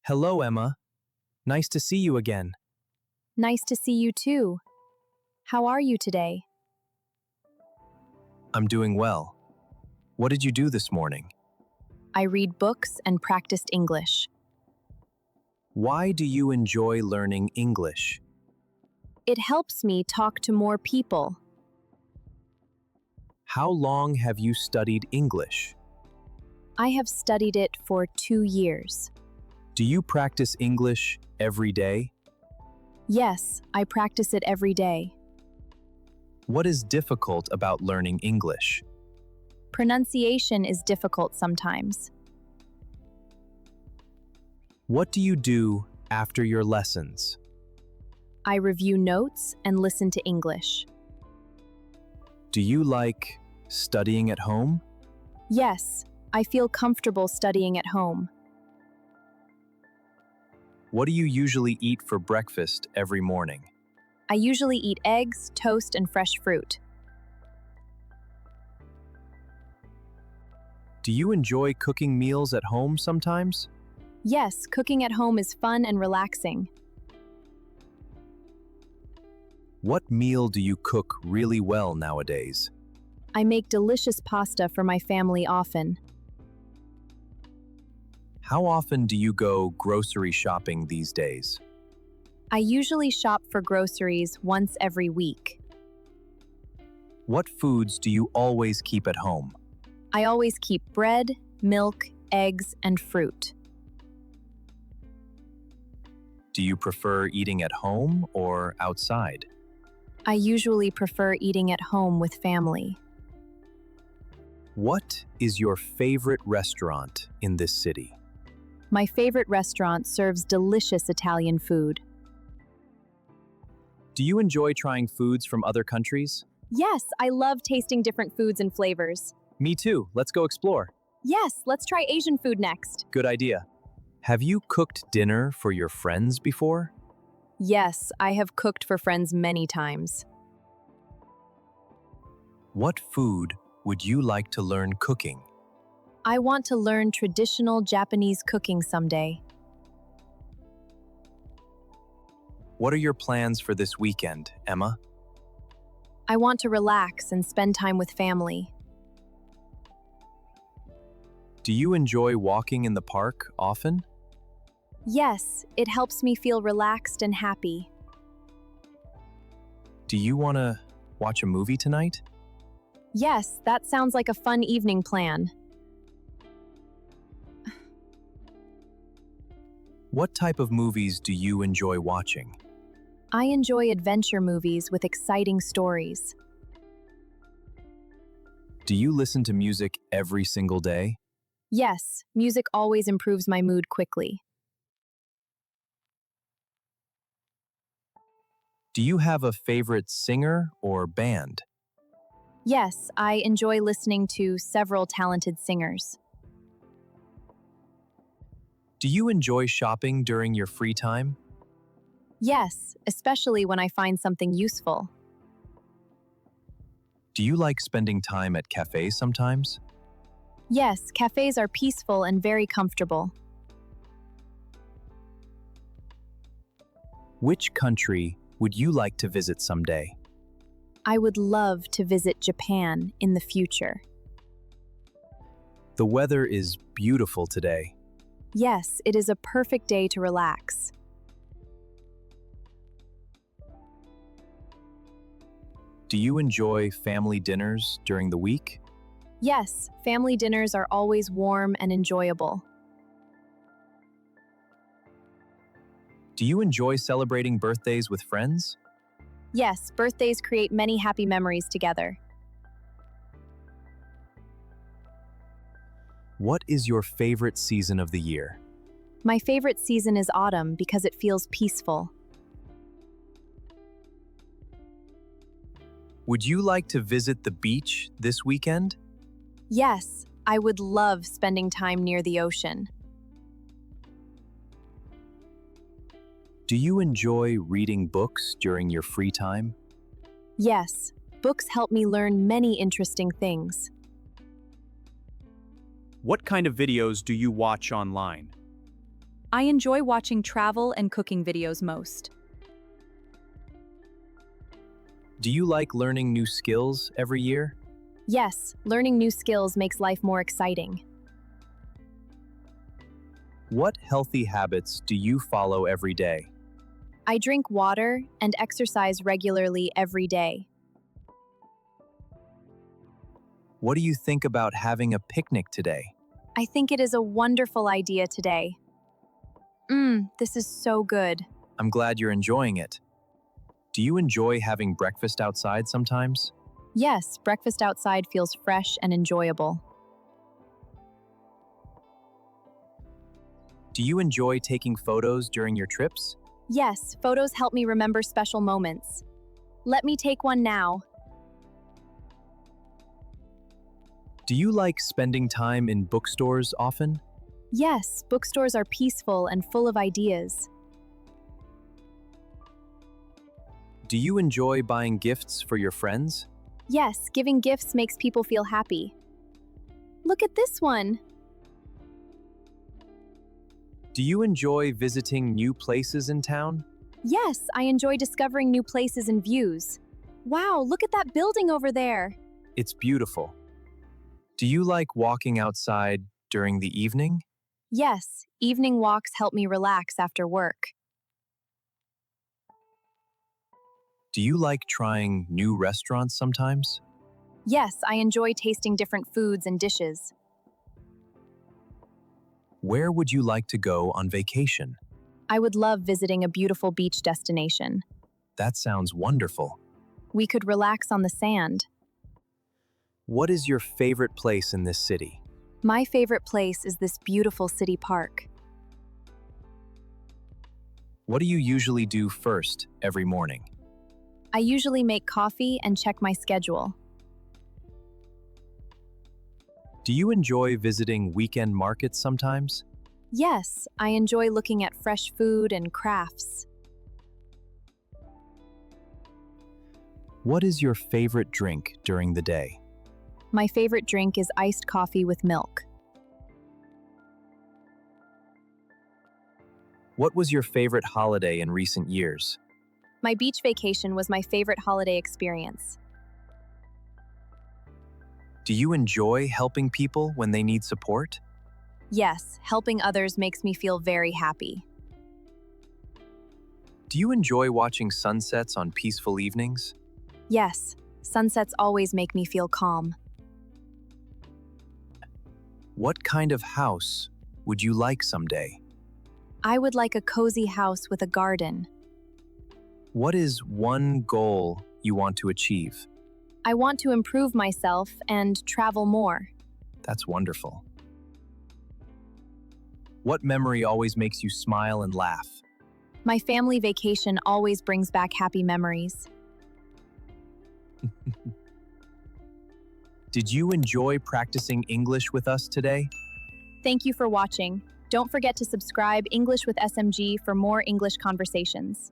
Hello, Emma. Nice to see you again. Nice to see you too. How are you today? I'm doing well. What did you do this morning? I read books and practiced English. Why do you enjoy learning English? It helps me talk to more people. How long have you studied English? I have studied it for 2 years. Do you practice English every day? Yes, I practice it every day. What is difficult about learning English? Pronunciation is difficult sometimes. What do you do after your lessons? I review notes and listen to English. Do you like studying at home? Yes, I feel comfortable studying at home. What do you usually eat for breakfast every morning? I usually eat eggs, toast, and fresh fruit. Do you enjoy cooking meals at home sometimes? Yes, cooking at home is fun and relaxing. What meal do you cook really well nowadays? I make delicious pasta for my family often. How often do you go grocery shopping these days? I usually shop for groceries once every week. What foods do you always keep at home? I always keep bread, milk, eggs, and fruit. Do you prefer eating at home or outside? I usually prefer eating at home with family. What is your favorite restaurant in this city? My favorite restaurant serves delicious Italian food. Do you enjoy trying foods from other countries? Yes, I love tasting different foods and flavors. Me too. Let's go explore. Yes, let's try Asian food next. Good idea. Have you cooked dinner for your friends before? Yes, I have cooked for friends many times. What food would you like to learn cooking? I want to learn traditional Japanese cooking someday. What are your plans for this weekend, Emma? I want to relax and spend time with family. Do you enjoy walking in the park often? Yes, it helps me feel relaxed and happy. Do you want to watch a movie tonight? Yes, that sounds like a fun evening plan. What type of movies do you enjoy watching? I enjoy adventure movies with exciting stories. Do you listen to music every single day? Yes, music always improves my mood quickly. Do you have a favorite singer or band? Yes, I enjoy listening to several talented singers. Do you enjoy shopping during your free time? Yes, especially when I find something useful. Do you like spending time at cafes sometimes? Yes, cafes are peaceful and very comfortable. Which country would you like to visit someday? I would love to visit Japan in the future. The weather is beautiful today. Yes, it is a perfect day to relax. Do you enjoy family dinners during the week? Yes, family dinners are always warm and enjoyable. Do you enjoy celebrating birthdays with friends? Yes, birthdays create many happy memories together. What is your favorite season of the year? My favorite season is autumn because it feels peaceful. Would you like to visit the beach this weekend? Yes, I would love spending time near the ocean. Do you enjoy reading books during your free time? Yes, books help me learn many interesting things. What kind of videos do you watch online? I enjoy watching travel and cooking videos most. Do you like learning new skills every year? Yes, learning new skills makes life more exciting. What healthy habits do you follow every day? I drink water and exercise regularly every day. What do you think about having a picnic today? I think it is a wonderful idea today. This is so good. I'm glad you're enjoying it. Do you enjoy having breakfast outside sometimes? Yes, breakfast outside feels fresh and enjoyable. Do you enjoy taking photos during your trips? Yes, photos help me remember special moments. Let me take one now. Do you like spending time in bookstores often? Yes, bookstores are peaceful and full of ideas. Do you enjoy buying gifts for your friends? Yes, giving gifts makes people feel happy. Look at this one. Do you enjoy visiting new places in town? Yes, I enjoy discovering new places and views. Wow, look at that building over there. It's beautiful. Do you like walking outside during the evening? Yes, evening walks help me relax after work. Do you like trying new restaurants sometimes? Yes, I enjoy tasting different foods and dishes. Where would you like to go on vacation? I would love visiting a beautiful beach destination. That sounds wonderful. We could relax on the sand. What is your favorite place in this city? My favorite place is this beautiful city park. What do you usually do first every morning? I usually make coffee and check my schedule. Do you enjoy visiting weekend markets sometimes? Yes, I enjoy looking at fresh food and crafts. What is your favorite drink during the day? My favorite drink is iced coffee with milk. What was your favorite holiday in recent years? My beach vacation was my favorite holiday experience. Do you enjoy helping people when they need support? Yes, helping others makes me feel very happy. Do you enjoy watching sunsets on peaceful evenings? Yes, sunsets always make me feel calm. What kind of house would you like someday? I would like a cozy house with a garden. What is one goal you want to achieve? I want to improve myself and travel more. That's wonderful. What memory always makes you smile and laugh? My family vacation always brings back happy memories. Did you enjoy practicing English with us today? Thank you for watching. Don't forget to subscribe English with SMG for more English conversations.